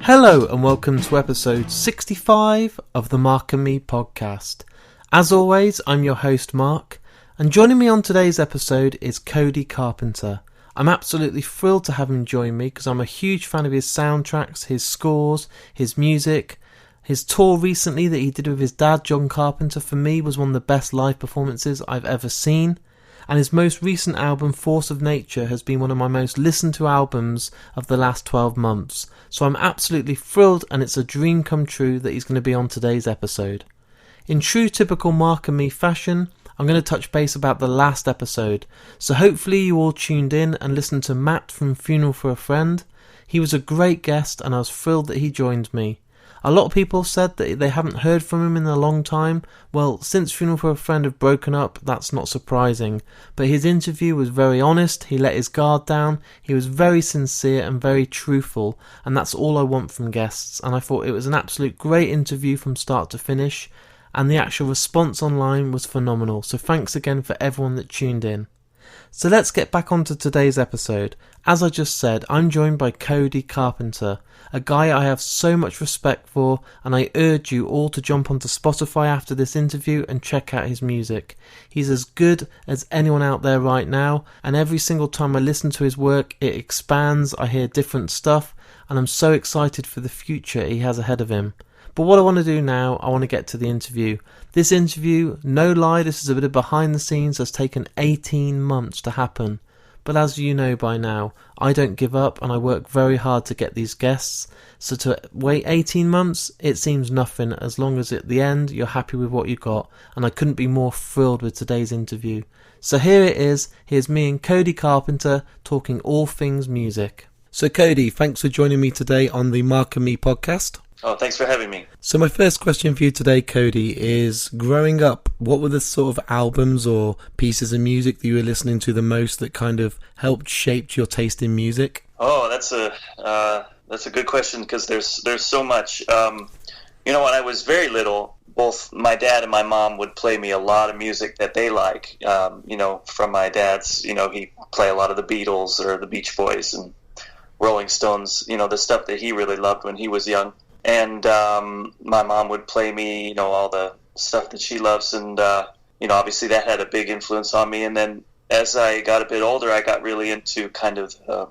Hello and welcome to episode 65 of the Mark and Me podcast. As always, I'm your host Mark, and joining me on today's episode is Cody Carpenter. I'm absolutely thrilled to have him join me because I'm a huge fan of his soundtracks, his scores, his music. His tour recently that he did with his dad, John Carpenter, for me was one of the best live performances I've ever seen. And his most recent album, Force of Nature, has been one of my most listened to albums of the last 12 months. So I'm absolutely thrilled, and it's a dream come true that he's going to be on today's episode. In true typical Mark and Me fashion, I'm going to touch base about the last episode. So hopefully you all tuned in and listened to Matt from Funeral for a Friend. He was a great guest and I was thrilled that he joined me. A lot of people said that they haven't heard from him in a long time. Well, since Funeral for a Friend have broken up, that's not surprising. But his interview was very honest, he let his guard down, he was very sincere and very truthful, and that's all I want from guests. And I thought it was an absolute great interview from start to finish, and the actual response online was phenomenal. So thanks again for everyone that tuned in. So let's get back onto today's episode. As I just said, I'm joined by Cody Carpenter, a guy I have so much respect for, and I urge you all to jump onto Spotify after this interview and check out his music. He's as good as anyone out there right now, and every single time I listen to his work, it expands, I hear different stuff, and I'm so excited for the future he has ahead of him. But what I want to do now, I want to get to the interview. This interview, no lie, this is a bit of behind the scenes, has taken 18 months to happen. But as you know by now, I don't give up and I work very hard to get these guests. So to wait 18 months, it seems nothing as long as at the end you're happy with what you got. And I couldn't be more thrilled with today's interview. So here it is, here's me and Cody Carpenter talking all things music. So Cody, thanks for joining me today on the Mark and Me podcast. Oh, thanks for having me. So my first question for you today, Cody, is growing up, what were the sort of albums or pieces of music that you were listening to the most that kind of helped shape your taste in music? Oh, that's a good question because there's so much. When I was very little, both my dad and my mom would play me a lot of music that they like. From my dad's, he'd play a lot of the Beatles or the Beach Boys and Rolling Stones, the stuff that he really loved when he was young. And my mom would play me, all the stuff that she loves. And, obviously that had a big influence on me. And then as I got a bit older, I got really into kind of the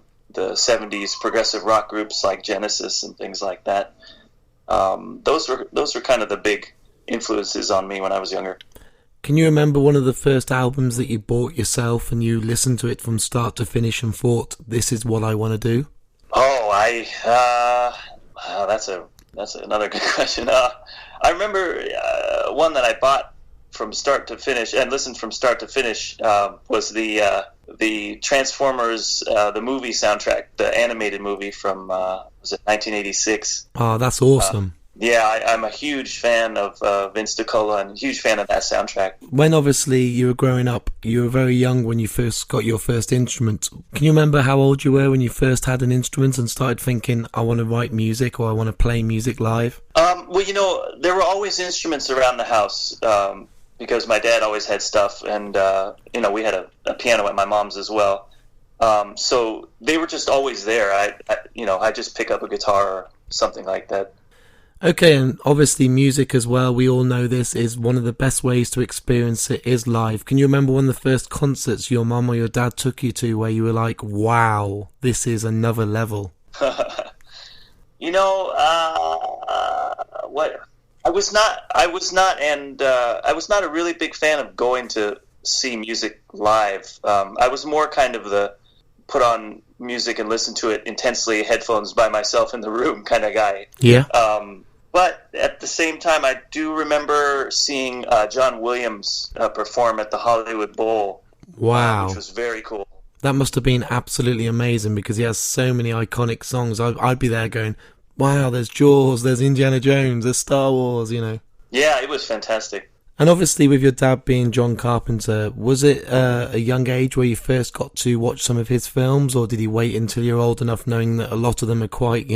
70s progressive rock groups like Genesis and things like that. Those were kind of the big influences on me when I was younger. Can you remember one of the first albums that you bought yourself and you listened to it from start to finish and thought, this is what I want to do? Oh, that's another good question. I remember one that I bought from start to finish and listened from start to finish was the Transformers the movie soundtrack, the animated movie from was it 1986? Oh, that's awesome. I'm a huge fan of Vince DiCola and a huge fan of that soundtrack. When obviously you were growing up, you were very young when you first got your first instrument. Can you remember how old you were when you first had an instrument and started thinking, I want to write music or I want to play music live? There were always instruments around the house because my dad always had stuff and, we had a piano at my mom's as well. So they were just always there. I just pick up a guitar or something like that. Okay, and obviously music as well, we all know this, is one of the best ways to experience it is live. Can you remember one of the first concerts your mum or your dad took you to where you were like, wow, this is another level? I was not a really big fan of going to see music live. I was more kind of the put on music and listen to it intensely, headphones by myself in the room kind of guy. Yeah. But at the same time, I do remember seeing John Williams perform at the Hollywood Bowl. Wow. Which was very cool. That must have been absolutely amazing because he has so many iconic songs. I'd be there going, wow, there's Jaws, there's Indiana Jones, there's Star Wars, Yeah, it was fantastic. And obviously with your dad being John Carpenter, was it a young age where you first got to watch some of his films, or did he wait until you're old enough knowing that a lot of them are quite,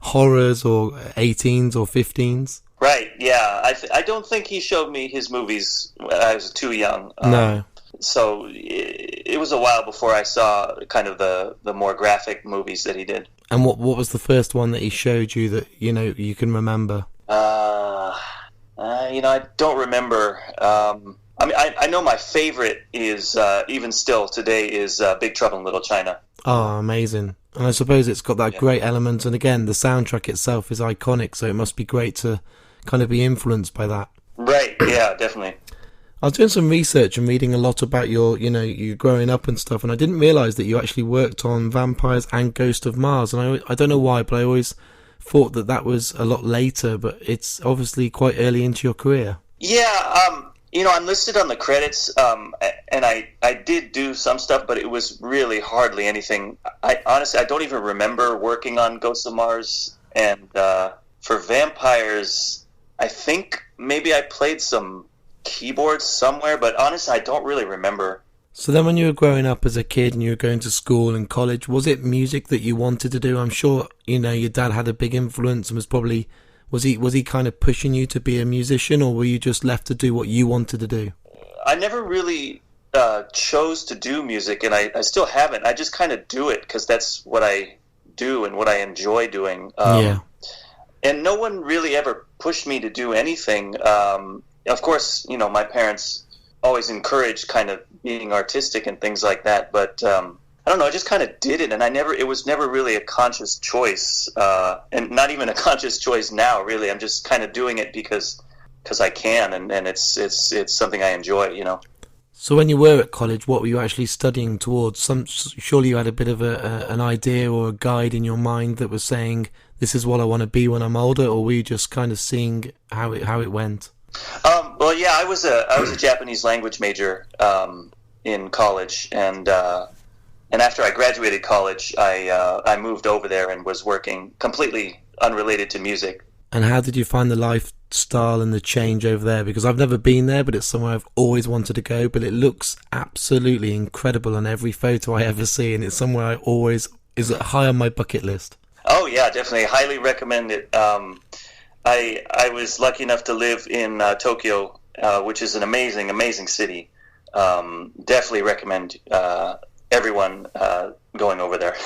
horrors or 18s or 15s? Right, yeah. I don't think he showed me his movies when I was too young. No. So it was a while before I saw kind of the more graphic movies that he did. And what was the first one that he showed you that, you know, you can remember? I don't remember. I know my favorite is, even still today, is Big Trouble in Little China. Oh, amazing. And I suppose it's got that great element. And again, the soundtrack itself is iconic, so it must be great to kind of be influenced by that. Right, yeah, definitely. I was doing some research and reading a lot about you growing up and stuff, and I didn't realise that you actually worked on Vampires and Ghost of Mars, and I don't know why, but I always thought that was a lot later, but it's obviously quite early into your career. Yeah, I'm listed on the credits, and I did do some stuff, but it was really hardly anything. Honestly, I don't even remember working on Ghost of Mars, and for Vampires, I think maybe I played some keyboards somewhere, but honestly, I don't really remember. So then when you were growing up as a kid and you were going to school and college, was it music that you wanted to do? I'm sure, your dad had a big influence and was he kind of pushing you to be a musician, or were you just left to do what you wanted to do? I never really chose to do music, and I still haven't. I just kind of do it because that's what I do and what I enjoy doing. And no one really ever pushed me to do anything. Of course, my parents always encouraged kind of being artistic and things like that, but I don't know, I just kind of did it, and it was never really a conscious choice, and not even a conscious choice now, really. I'm just kind of doing it because I can, and it's something I enjoy, So when you were at college, what were you actually studying towards? Surely you had a bit of an idea or a guide in your mind that was saying, this is what I want to be when I'm older, or were you just kind of seeing how it went? Well, yeah, I was a Japanese language major in college, and after I graduated college, I moved over there and was working completely unrelated to music. And how did you find the lifestyle and the change over there? Because I've never been there, but it's somewhere I've always wanted to go. But it looks absolutely incredible on every photo I ever see, and it's somewhere I always is high on my bucket list. Oh yeah, definitely, highly recommend it. I was lucky enough to live in Tokyo, which is an amazing city. Definitely recommend everyone going over there.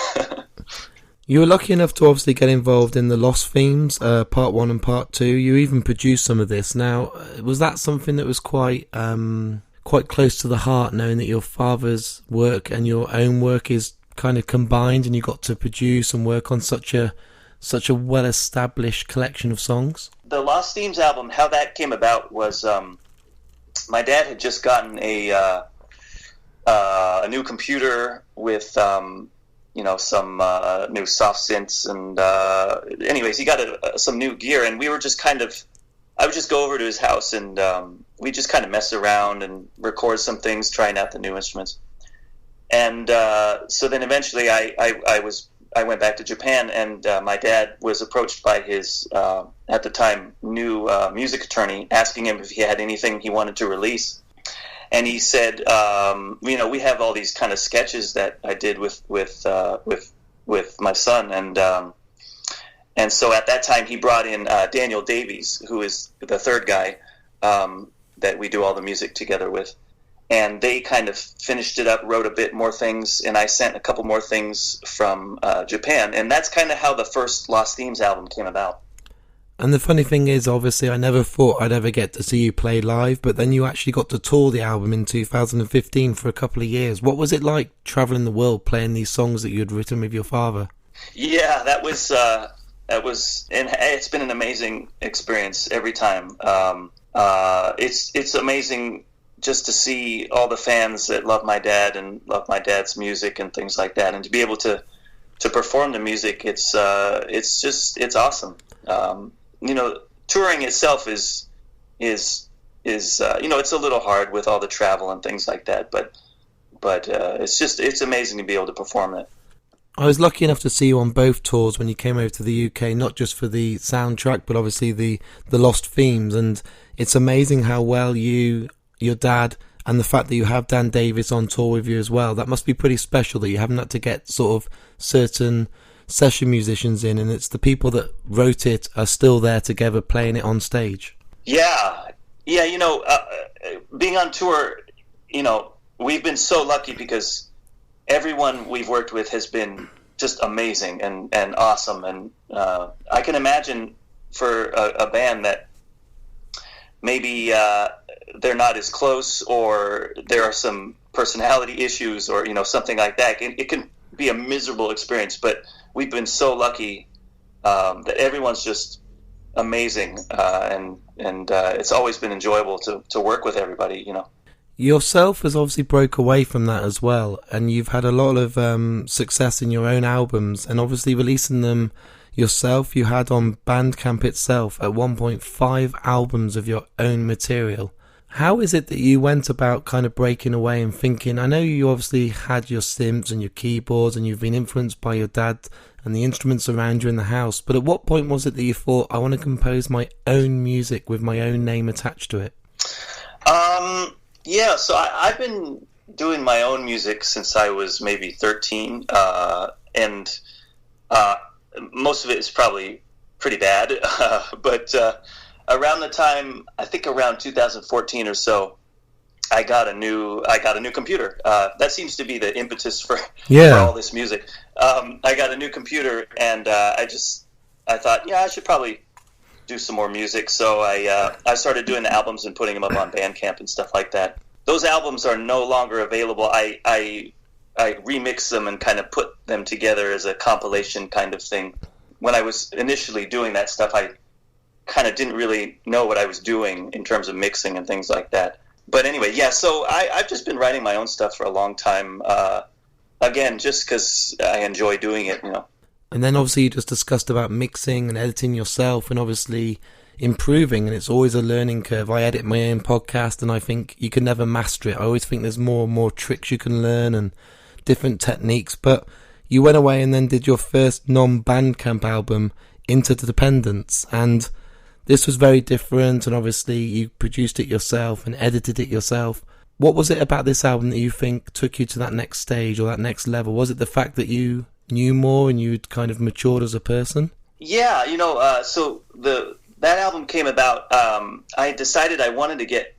You were lucky enough to obviously get involved in the Lost Themes, Part 1 and Part 2. You even produced some of this. Now, was that something that was quite close to the heart, knowing that your father's work and your own work is kind of combined, and you got to produce and work on such a well-established collection of songs? The Lost Themes album, how that came about was my dad had just gotten a new computer with some new soft synths, and anyways, he got some new gear, and we were just I would just go over to his house, and we just kind of mess around and record some things, trying out the new instruments. And so then eventually I went back to Japan, and my dad was approached by his, at the time, new music attorney, asking him if he had anything he wanted to release. And he said, we have all these kind of sketches that I did with my son, and so at that time he brought in Daniel Davies, who is the third guy that we do all the music together with. And they kind of finished it up, wrote a bit more things, and I sent a couple more things from Japan. And that's kind of how the first Lost Themes album came about. And the funny thing is, obviously, I never thought I'd ever get to see you play live, but then you actually got to tour the album in 2015 for a couple of years. What was it like traveling the world playing these songs that you had written with your father? Yeah, that was, and it's been an amazing experience every time. It's amazing just to see all the fans that love my dad and love my dad's music and things like that, and to be able to perform the music, it's awesome. Touring itself is it's a little hard with all the travel and things like that, but it's amazing to be able to perform it. I was lucky enough to see you on both tours when you came over to the UK, not just for the soundtrack, but obviously the Lost Themes, and it's amazing how well your dad, and the fact that you have Dan Davies on tour with you as well, that must be pretty special that you haven't had to get sort of certain session musicians in, and it's the people that wrote it are still there together playing it on stage. Yeah, being on tour, we've been so lucky because everyone we've worked with has been just amazing and awesome. And I can imagine for a band that maybe they're not as close, or there are some personality issues, or something like that. It can be a miserable experience, but we've been so lucky that everyone's just amazing, and it's always been enjoyable to work with everybody. Yourself has obviously broke away from that as well, and you've had a lot of success in your own albums, and obviously releasing them yourself. You had on Bandcamp itself at 1.5 albums of your own material. How is it that you went about kind of breaking away and thinking, I know you obviously had your synths and your keyboards and you've been influenced by your dad and the instruments around you in the house, but at what point was it that you thought, I want to compose my own music with my own name attached to it? Yeah, so I've been doing my own music since I was maybe 13, and most of it is probably pretty bad, but around the time, I think around 2014 or so, I got a new computer. That seems to be the impetus for all this music. I got a new computer, and I thought, I should probably do some more music. So I started doing the albums and putting them up on Bandcamp and stuff like that. Those albums are no longer available. I remixed them and kind of put them together as a compilation kind of thing. When I was initially doing that stuff, I kind of didn't really know what I was doing in terms of mixing and things like that. But anyway, so I've just been writing my own stuff for a long time. Again, just because I enjoy doing it, And then obviously you just discussed about mixing and editing yourself and obviously improving, and it's always a learning curve. I edit my own podcast and I think you can never master it. I always think there's more and more tricks you can learn and different techniques. But you went away and then did your first non-Bandcamp album, Interdependence, and this was very different, and obviously you produced it yourself and edited it yourself. What was it about this album that you think took you to that next stage or that next level? Was it the fact that you knew more and you'd kind of matured as a person? Yeah, so that album came about. I decided I wanted to get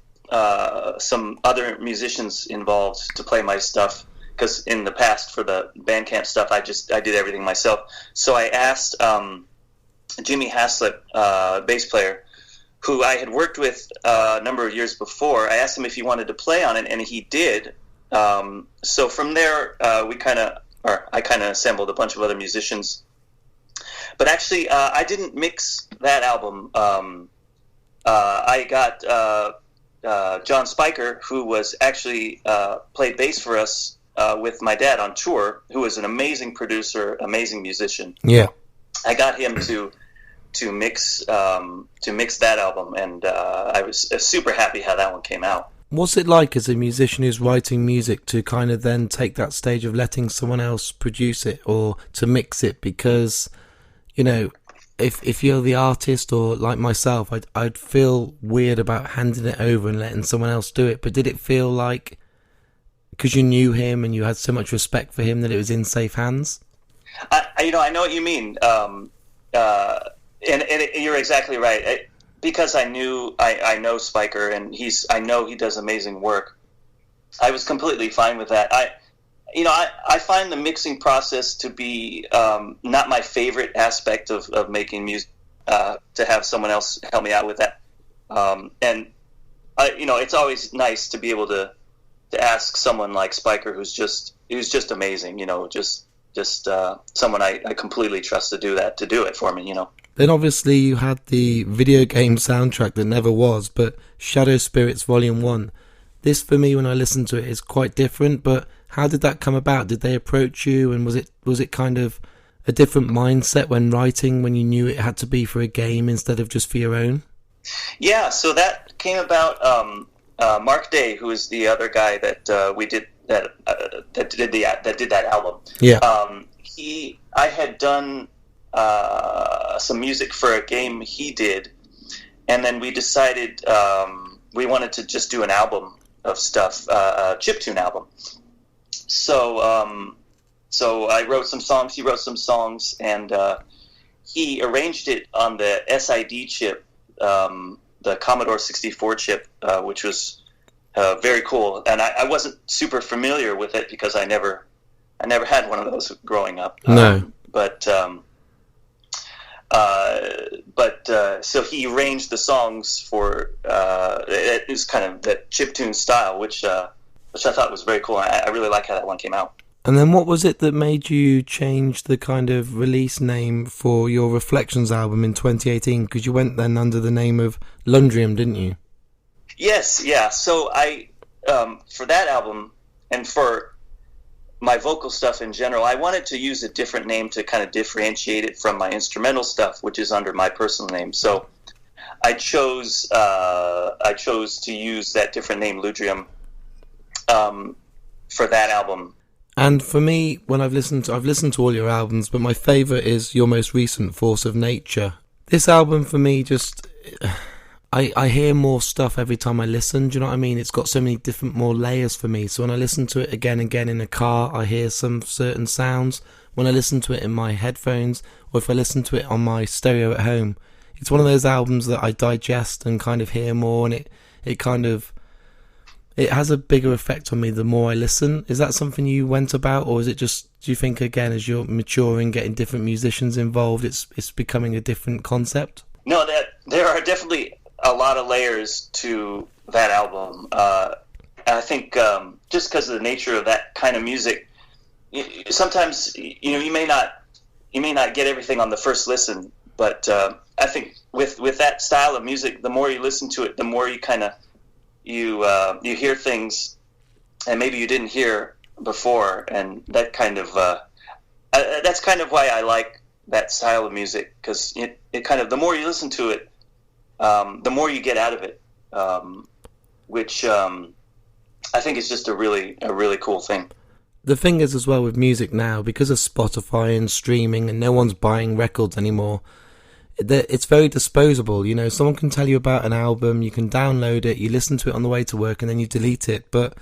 some other musicians involved to play my stuff, because in the past for the Bandcamp stuff, I did everything myself. So I asked Jimmy Haslett, bass player, who I had worked with a number of years before. I asked him if he wanted to play on it, and he did. So from there, I kind of assembled a bunch of other musicians. But actually, I didn't mix that album. I got John Spiker, who was actually played bass for us with my dad on tour, who was an amazing producer, amazing musician. Yeah, I got him to mix that album, and I was super happy how that one came out. What's it like as a musician who's writing music to kind of then take that stage of letting someone else produce it or to mix it? Because, if you're the artist, or like myself, I'd feel weird about handing it over and letting someone else do it. But did it feel like, because you knew him and you had so much respect for him, that it was in safe hands? I know what you mean. And you're exactly right. Because I know Spiker, and I know he does amazing work. I was completely fine with that. I find the mixing process to be not my favorite aspect of making music. To have someone else help me out with that, and it's always nice to be able to ask someone like Spiker, who's just amazing. Just someone I completely trust to do it for me. Then obviously you had the video game soundtrack that never was, but Shadow Spirits Volume 1. This, for me, when I listen to it, is quite different, but how did that come about? Did they approach you, and was it kind of a different mindset when writing, when you knew it had to be for a game instead of just for your own? Yeah, so that came about. Mark Day, who is the other guy that we did that did that album. Yeah. I had done some music for a game he did, and then we decided we wanted to just do an album of stuff, a chiptune album. So I wrote some songs, he wrote some songs, and he arranged it on the SID chip, the Commodore 64 chip, which was very cool. And I wasn't super familiar with it because I never had one of those growing up. No. So he arranged the songs for it was kind of that chiptune style, which I thought was very cool. I really like how that one came out. And then what was it that made you change the kind of release name for your Reflections album in 2018? Because you went then under the name of Lundrium, didn't you? Yes, yeah. So I, for that album and for my vocal stuff in general, I wanted to use a different name to kind of differentiate it from my instrumental stuff, which is under my personal name. So I chose to use that different name, Ludrium, for that album. And for me, when I've listened to all your albums, but my favourite is your most recent, Force of Nature. This album for me just, I hear more stuff every time I listen, do you know what I mean? It's got so many different more layers for me. So when I listen to it again and again in a car, I hear some certain sounds. When I listen to it in my headphones, or if I listen to it on my stereo at home, it's one of those albums that I digest and kind of hear more, and it has a bigger effect on me the more I listen. Is that something you went about, or is it just, do you think, again, as you're maturing, getting different musicians involved, it's becoming a different concept? No, there are definitely a lot of layers to that album. I think just because of the nature of that kind of music, sometimes you may not get everything on the first listen, but I think with that style of music, the more you listen to it, the more you kind of you hear things and maybe you didn't hear before, and that kind of that's kind of why I like that style of music, because it kind of, the more you listen to it, the more you get out of it, which I think is just a really cool thing. The thing is as well with music now, because of Spotify and streaming and no one's buying records anymore, it's very disposable. Someone can tell you about an album, you can download it, you listen to it on the way to work, and then you delete it. But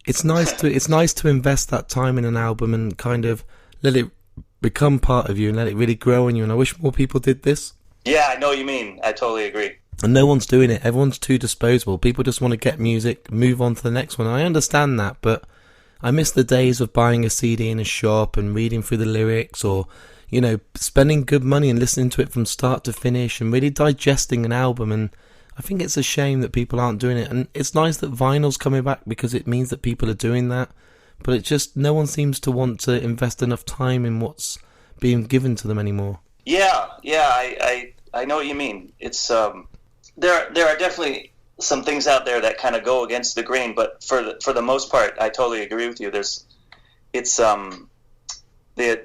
it's nice to invest that time in an album and kind of let it become part of you and let it really grow on you. And I wish more people did this. Yeah, I know what you mean. I totally agree. And no one's doing it. Everyone's too disposable. People just want to get music, move on to the next one. I understand that, but I miss the days of buying a CD in a shop and reading through the lyrics, or spending good money and listening to it from start to finish and really digesting an album. And I think it's a shame that people aren't doing it. And it's nice that vinyl's coming back, because it means that people are doing that. But it's just, no one seems to want to invest enough time in what's being given to them anymore. Yeah, I know what you mean. It's there are definitely some things out there that kind of go against the grain, but for the most part, I totally agree with you. The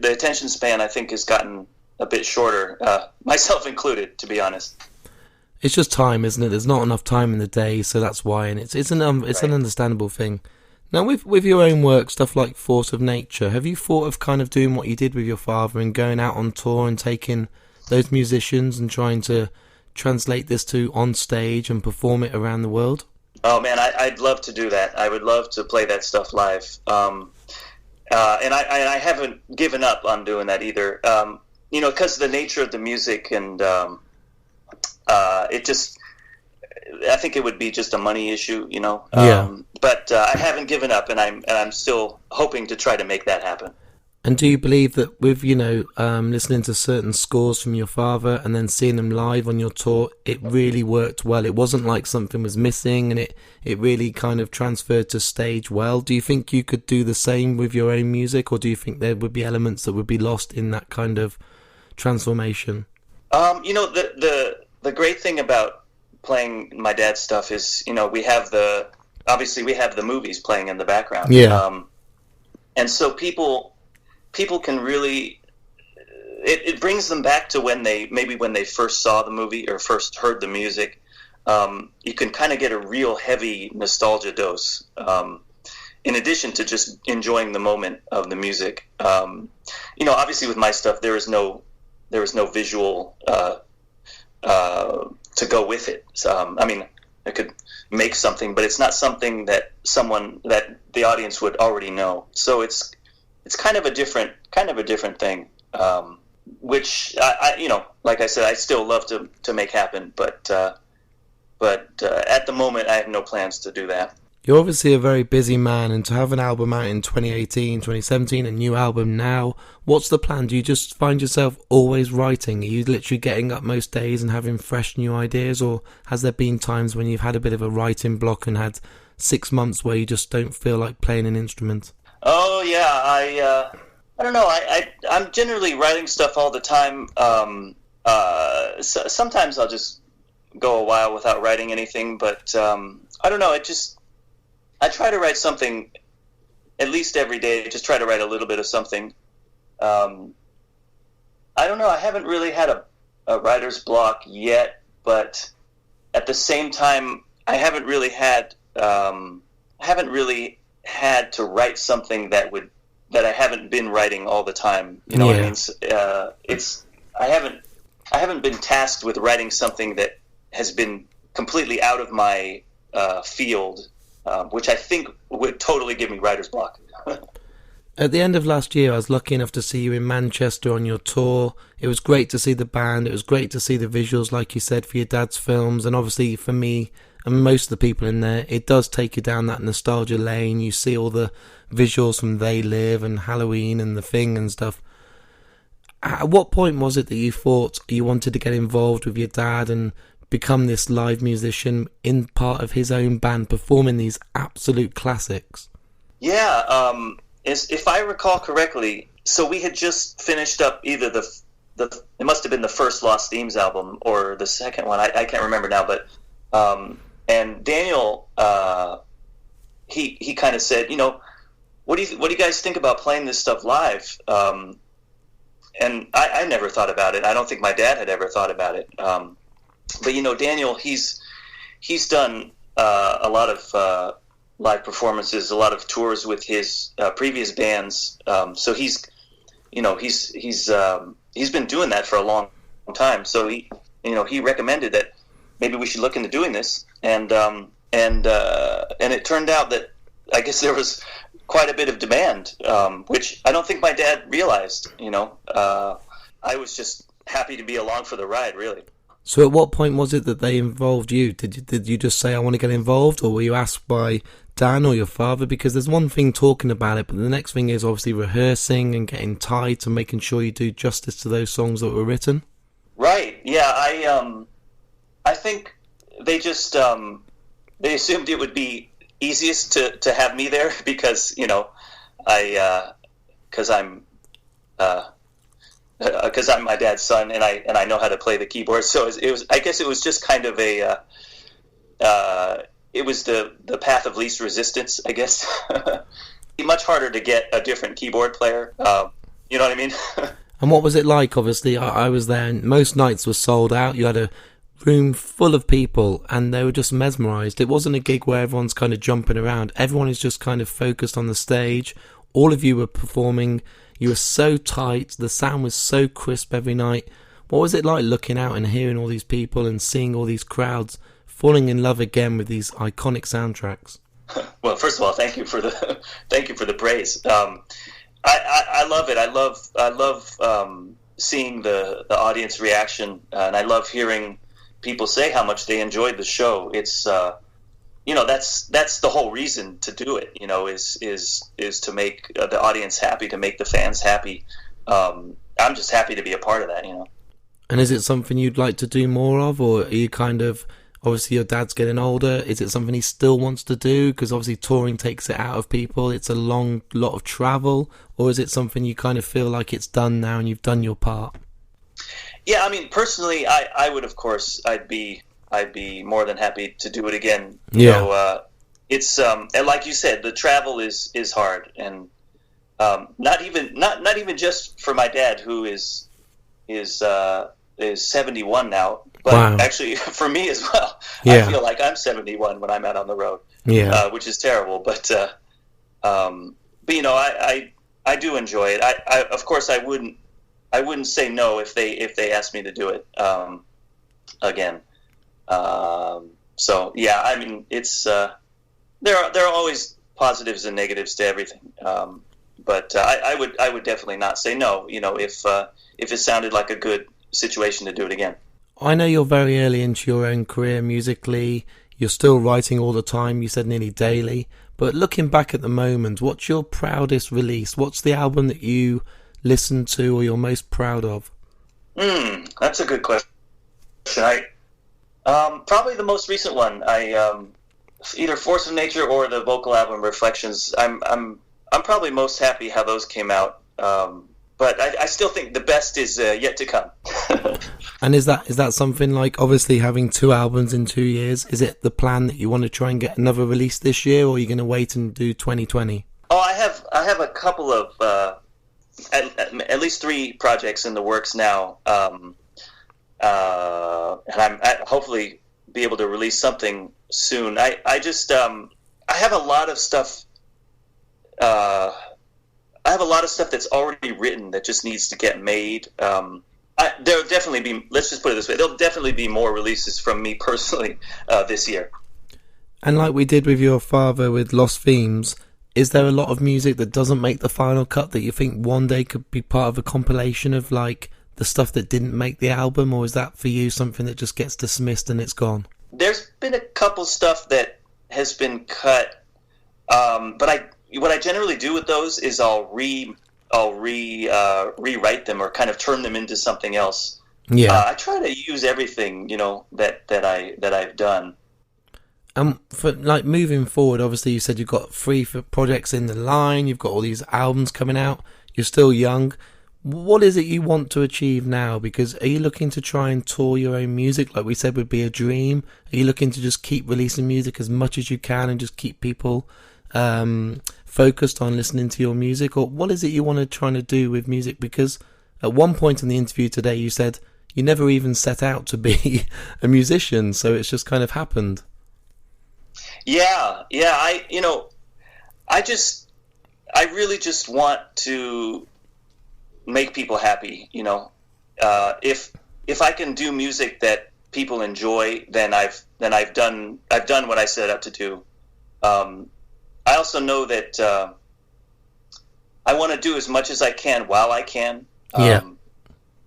attention span, I think, has gotten a bit shorter, myself included, to be honest. It's just time, isn't it? There's not enough time in the day, so that's why, and it's an understandable thing. Now, with your own work, stuff like Force of Nature, have you thought of kind of doing what you did with your father and going out on tour and taking those musicians and trying to translate this to on stage and perform it around the world? Oh man, I'd love to do that. I would love to play that stuff live. And I haven't given up on doing that either. Because of the nature of the music, and it just, I think it would be just a money issue, Yeah. But I haven't given up, and I'm still hoping to try to make that happen. And do you believe that with, listening to certain scores from your father and then seeing them live on your tour, it really worked well? It wasn't like something was missing, and it really kind of transferred to stage well. Do you think you could do the same with your own music, or do you think there would be elements that would be lost in that kind of transformation? The great thing about playing my dad's stuff is, we have the movies playing in the background. Yeah. And so people can really, it brings them back to when they first saw the movie or first heard the music. You can kind of get a real heavy nostalgia dose, in addition to just enjoying the moment of the music. Obviously with my stuff, there was no visual to go with it. So, I could make something, but it's not something that the audience would already know. So it's kind of a different thing, which I like I said, I still love to make happen, but at the moment I have no plans to do that. You're obviously a very busy man, and to have an album out in 2018, 2017, a new album now, what's the plan? Do you just find yourself always writing? Are you literally getting up most days and having fresh new ideas, or has there been times when you've had a bit of a writing block and had 6 months where you just don't feel like playing an instrument? Oh yeah, I don't know. I'm generally writing stuff all the time. Sometimes I'll just go a while without writing anything, but I don't know. I try to write something at least every day. Just try to write a little bit of something. I don't know. I haven't really had a writer's block yet, but at the same time, I haven't really had to write something that I haven't been writing all the time. You know what I mean? I haven't been tasked with writing something that has been completely out of my field, which I think would totally give me writer's block. At the end of last year, I was lucky enough to see you in Manchester on your tour. It was great to see the band. It was great to see the visuals, like you said, for your dad's films. And obviously for me and most of the people in there, it does take you down that nostalgia lane. You see all the visuals from They Live and Halloween and The Thing and stuff. At what point was it that you thought you wanted to get involved with your dad and become this live musician in part of his own band, performing these absolute classics? Yeah, if I recall correctly, so we had just finished up either it must have been the first Lost Themes album or the second one. I can't remember now, but and Daniel he kind of said, you know, what do you guys think about playing this stuff live? And I never thought about it. I don't think my dad had ever thought about it. But you know, Daniel, he's done a lot of live performances, a lot of tours with his previous bands. So he's been doing that for a long time. So he recommended that maybe we should look into doing this, and it turned out that I guess there was quite a bit of demand, which I don't think my dad realized. You know, I was just happy to be along for the ride, really. So at what point was it that they involved you? Did you just say, I want to get involved, or were you asked by Dan or your father? Because there's one thing talking about it, but the next thing is obviously rehearsing and getting tight and making sure you do justice to those songs that were written. Right. Yeah. I think they just they assumed it would be easiest to have me there because, you know, because I'm my dad's son and I know how to play the keyboard. So it was I guess it was just kind of it was the path of least resistance, I guess. Much harder to get a different keyboard player. You know what I mean? And what was it like? Obviously, I was there, and most nights were sold out. You had a room full of people, and they were just mesmerised. It wasn't a gig where everyone's kind of jumping around. Everyone is just kind of focused on the stage. All of you were performing. You were so tight. The sound was so crisp every night. What was it like looking out and hearing all these people and seeing all these crowds falling in love again with these iconic soundtracks? Well, first of all, thank you for the praise. I love it. I love seeing the audience reaction, and I love hearing people say how much they enjoyed the show. It's you know, that's the whole reason to do it. You know, is to make the audience happy, to make the fans happy. I'm just happy to be a part of that. You know. And is it something you'd like to do more of, or are you kind of, obviously your dad's getting older, is it something he still wants to do? Because obviously touring takes it out of people. It's a long lot of travel. Or is it something you kind of feel like it's done now and you've done your part? Yeah, I mean, personally, I would, of course, I'd be more than happy to do it again. You know, it's and like you said, the travel is hard, and not even just for my dad, who is 71 now, but actually for me as well. I feel like I'm 71 when I'm out on the road, which is terrible. But you know, I do enjoy it. I of course I wouldn't say no if they asked me to do it again. So yeah, I mean, it's there are always positives and negatives to everything. But I would definitely not say no. You know, if it sounded like a good situation to do it again. I know you're very early into your own career musically. You're still writing all the time, you said nearly daily. But looking back at the moment, what's your proudest release? What's the album that you listen to or you're most proud of? That's a good question. Probably the most recent one. Either Force of Nature or the vocal album Reflections. I'm probably most happy how those came out. But I still think the best is yet to come. And is that something like, obviously having 2 albums in 2 years, is it the plan that you want to try and get another release this year, or are you going to wait and do 2020? Oh, I have a couple of at least 3 projects in the works now, and I'm hopefully be able to release something soon. I just I have a lot of stuff. I have a lot of stuff that's already written that just needs to get made. There'll definitely be, let's just put it this way, there'll definitely be more releases from me personally this year. And like we did with your father with Lost Themes, is there a lot of music that doesn't make the final cut that you think one day could be part of a compilation of like the stuff that didn't make the album, or is that for you something that just gets dismissed and it's gone? There's been a couple stuff that has been cut, but what I generally do with those is I'll rewrite them or kind of turn them into something else. Yeah, I try to use everything, that I've done. For like moving forward, obviously you said you've got 3 projects in the line. You've got all these albums coming out. You're still young. What is it you want to achieve now? Because are you looking to try and tour your own music, like we said would be a dream? Are you looking to just keep releasing music as much as you can and just keep people focused on listening to your music, or what is it you want to try to do with music? Because at one point in the interview today you said you never even set out to be a musician, so it's just kind of happened. I really just want to make people happy. If I can do music that people enjoy, then I've done what I set out to do. I also know that I want to do as much as I can while I can,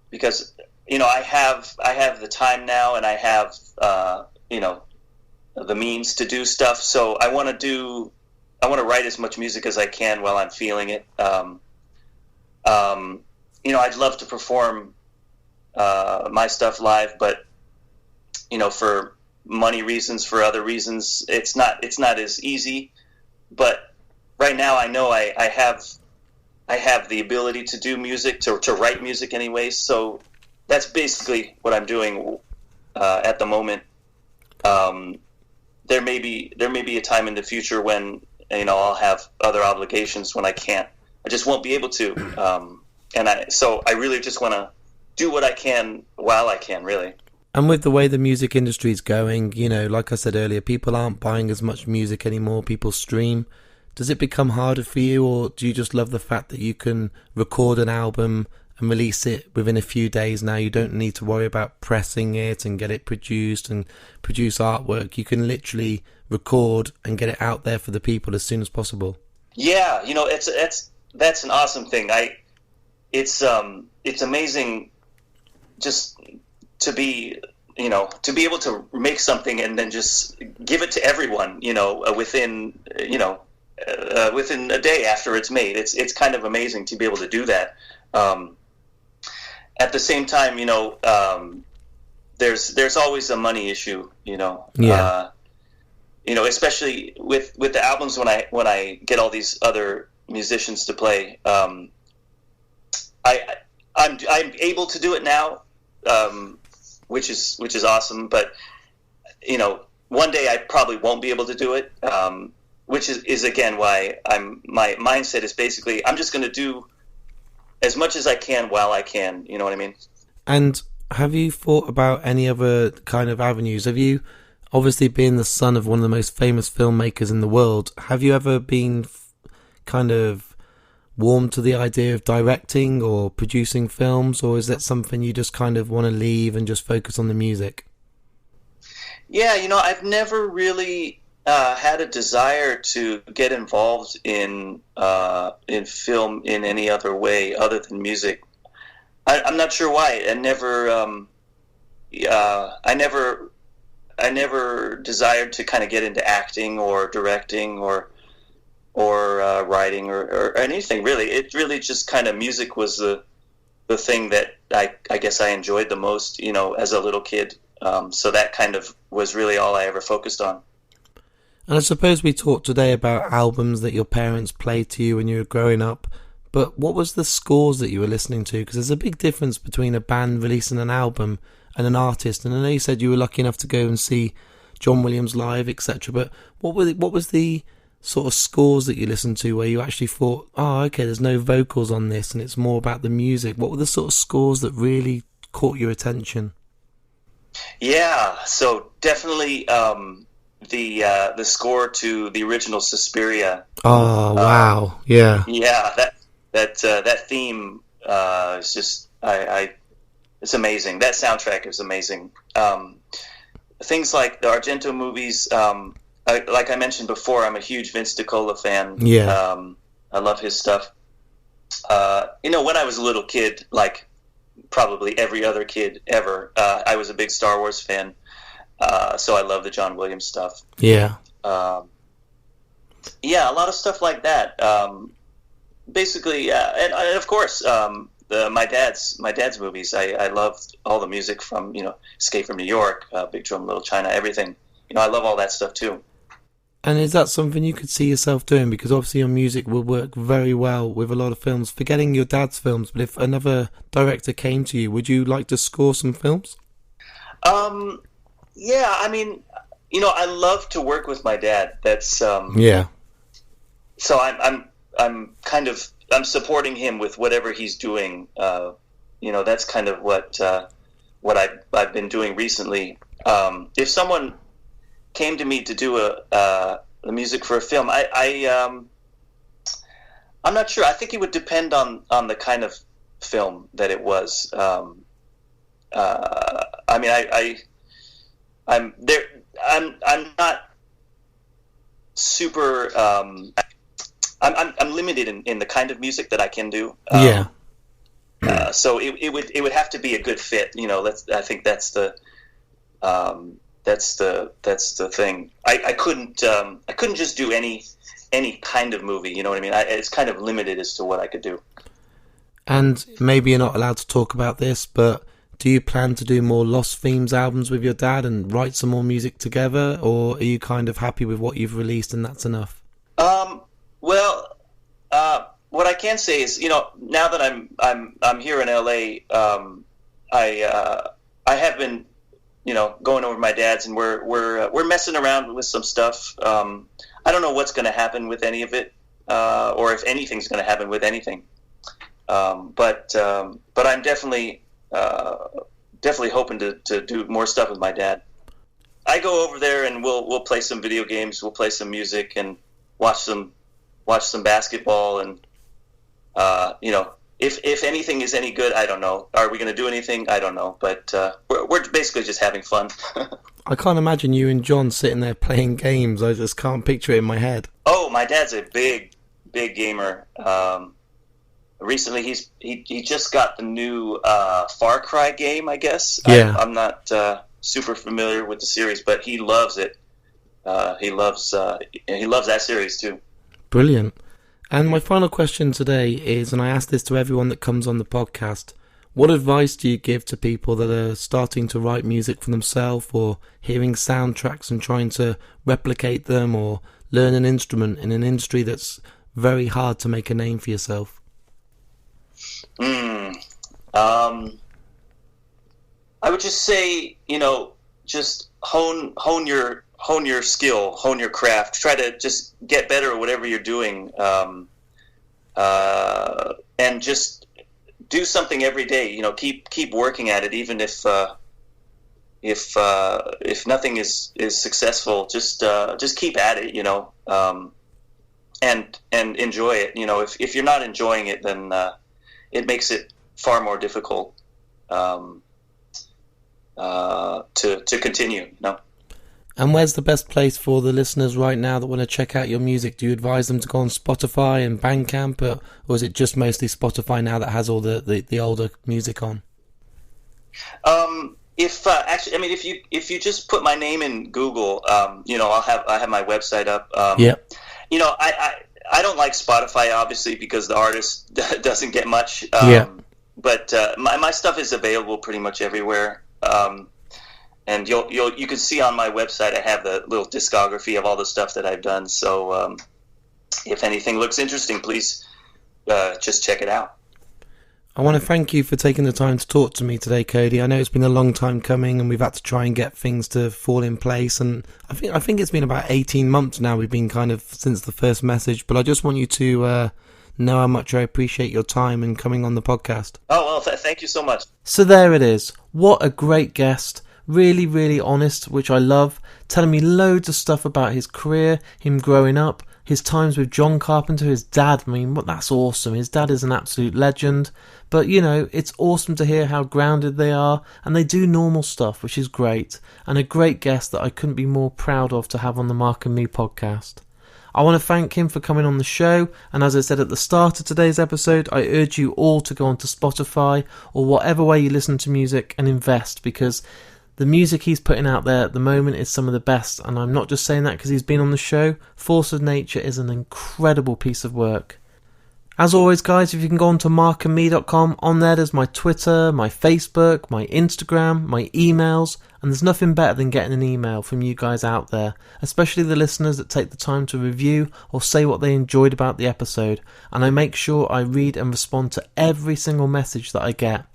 because I have the time now, and I have the means to do stuff. So I want to write as much music as I can while I'm feeling it. I'd love to perform my stuff live, but for money reasons, for other reasons, it's not as easy. But right now, I know I have the ability to do music, to write music anyway. So that's basically what I'm doing at the moment. There may be a time in the future when I'll have other obligations when I just won't be able to. So I really just want to do what I can while I can, really. And with the way the music industry is going, like I said earlier, people aren't buying as much music anymore. People stream. Does it become harder for you, or do you just love the fact that you can record an album and release it within a few days now? You don't need to worry about pressing it and get it produced and produce artwork. You can literally record and get it out there for the people as soon as possible. Yeah, that's an awesome thing. It's amazing just to be able to make something and then just give it to everyone, within a day after it's made. It's kind of amazing to be able to do that. At the same time, there's always a money issue, especially with the albums when I get all these other musicians to play. I'm able to do it now, which is awesome. But one day I probably won't be able to do it, which is again why my mindset is basically I'm just going to do as much as I can while I can. You know what I mean? And have you thought about any other kind of avenues? Have you, obviously being the son of one of the most famous filmmakers in the world, have you ever been kind of warm to the idea of directing or producing films, or is that something you just kind of want to leave and just focus on the music? Yeah, I've never really had a desire to get involved in film in any other way other than music. I'm not sure why. I never never desired to kind of get into acting or directing or writing or anything really. It really just kind of, music was the thing that I guess I enjoyed the most, as a little kid. So that kind of was really all I ever focused on. And I suppose we talked today about albums that your parents played to you when you were growing up, but what was the scores that you were listening to? Because there's a big difference between a band releasing an album and an artist. And I know you said you were lucky enough to go and see John Williams live, etc. But what was the sort of scores that you listened to where you actually thought, oh, okay, there's no vocals on this and it's more about the music? What were the sort of scores that really caught your attention? Yeah, so definitely the score to the original Suspiria. Oh wow, yeah, that theme is just it's amazing. That soundtrack is amazing. Things like the Argento movies, like I mentioned before, I'm a huge Vince DiCola fan. Yeah, I love his stuff. When I was a little kid, like probably every other kid ever, I was a big Star Wars fan. So I love the John Williams stuff. Yeah. A lot of stuff like that. Basically, and of course, my dad's movies. I loved all the music from, Escape from New York, Big Trouble in Little China, everything. I love all that stuff too. And is that something you could see yourself doing? Because obviously your music will work very well with a lot of films. Forgetting your dad's films, but if another director came to you, would you like to score some films? Yeah, I mean, I love to work with my dad. That's yeah. So I'm supporting him with whatever he's doing. That's kind of what I've been doing recently. If someone came to me to do the music for a film, I'm not sure. I think it would depend on the kind of film that it was. I'm there. I'm not super. I'm limited in the kind of music that I can do. Yeah. So it would have to be a good fit. I think that's the thing. I couldn't just do any kind of movie. You know what I mean? It's kind of limited as to what I could do. And maybe you're not allowed to talk about this, but do you plan to do more Lost Themes albums with your dad and write some more music together, or are you kind of happy with what you've released and that's enough? What I can say is, now that I'm here in LA, I have been, going over my dad's, and we're messing around with some stuff. I don't know what's going to happen with any of it, or if anything's going to happen with anything. But I'm definitely hoping to do more stuff with my dad. I go over there and we'll play some video games, we'll play some music, and watch some basketball, and if anything is any good, I don't know. Are we going to do anything? I don't know. But we're basically just having fun. I can't imagine you and John sitting there playing games. I just can't picture it in my head. Oh, my dad's a big gamer. Recently, he just got the new Far Cry game, I guess. Yeah. I'm not super familiar with the series, but he loves it. He loves that series too. Brilliant. And my final question today is, and I ask this to everyone that comes on the podcast, what advice do you give to people that are starting to write music for themselves, or hearing soundtracks and trying to replicate them, or learn an instrument in an industry that's very hard to make a name for yourself? I would just say, just hone your skill, hone your craft. Try to just get better at whatever you're doing, and just do something every day. Keep working at it, even if nothing is successful. Just keep at it, and enjoy it. If you're not enjoying it, then it makes it far more difficult to continue. And where's the best place for the listeners right now that want to check out your music? Do you advise them to go on Spotify and Bandcamp, or is it just mostly Spotify now that has all the older music on? If actually, I mean, if you just put my name in Google, I have my website up. I don't like Spotify obviously because the artist doesn't get much. But my stuff is available pretty much everywhere. And you can see on my website I have the little discography of all the stuff that I've done. So if anything looks interesting, please just check it out. I want to thank you for taking the time to talk to me today, Cody. I know it's been a long time coming and we've had to try and get things to fall in place. And I think it's been about 18 months now we've been kind of since the first message. But I just want you to know how much I appreciate your time and coming on the podcast. Oh, well, thank you so much. So there it is. What a great guest. Really, really honest, which I love. Telling me loads of stuff about his career, him growing up, his times with John Carpenter, his dad. I mean, that's awesome. His dad is an absolute legend. But, it's awesome to hear how grounded they are. And they do normal stuff, which is great. And a great guest that I couldn't be more proud of to have on the Mark and Me podcast. I want to thank him for coming on the show, and as I said at the start of today's episode, I urge you all to go onto Spotify or whatever way you listen to music and invest, because the music he's putting out there at the moment is some of the best, and I'm not just saying that because he's been on the show. Force of Nature is an incredible piece of work. As always, guys, if you can go on to markandme.com, on there's my Twitter, my Facebook, my Instagram, my emails, and there's nothing better than getting an email from you guys out there, especially the listeners that take the time to review or say what they enjoyed about the episode, and I make sure I read and respond to every single message that I get.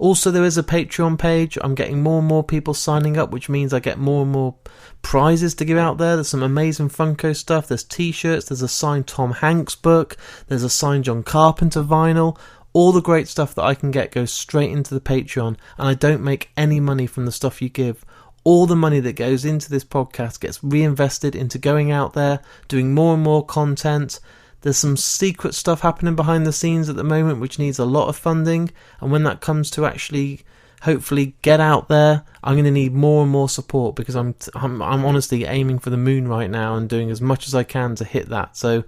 Also, there is a Patreon page. I'm getting more and more people signing up, which means I get more and more prizes to give out there. There's some amazing Funko stuff. There's t-shirts. There's a signed Tom Hanks book. There's a signed John Carpenter vinyl. All the great stuff that I can get goes straight into the Patreon, and I don't make any money from the stuff you give. All the money that goes into this podcast gets reinvested into going out there, doing more and more content. There's some secret stuff happening behind the scenes at the moment which needs a lot of funding, and when that comes to actually hopefully get out there, I'm going to need more and more support, because I'm honestly aiming for the moon right now and doing as much as I can to hit that. So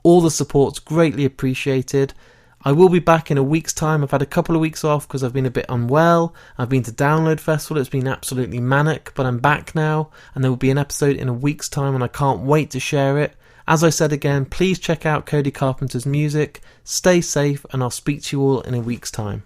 all the support's greatly appreciated. I will be back in a week's time. I've had a couple of weeks off because I've been a bit unwell. I've been to Download Festival. It's been absolutely manic, but I'm back now, and there will be an episode in a week's time, and I can't wait to share it. As I said again, please check out Cody Carpenter's music, stay safe, and I'll speak to you all in a week's time.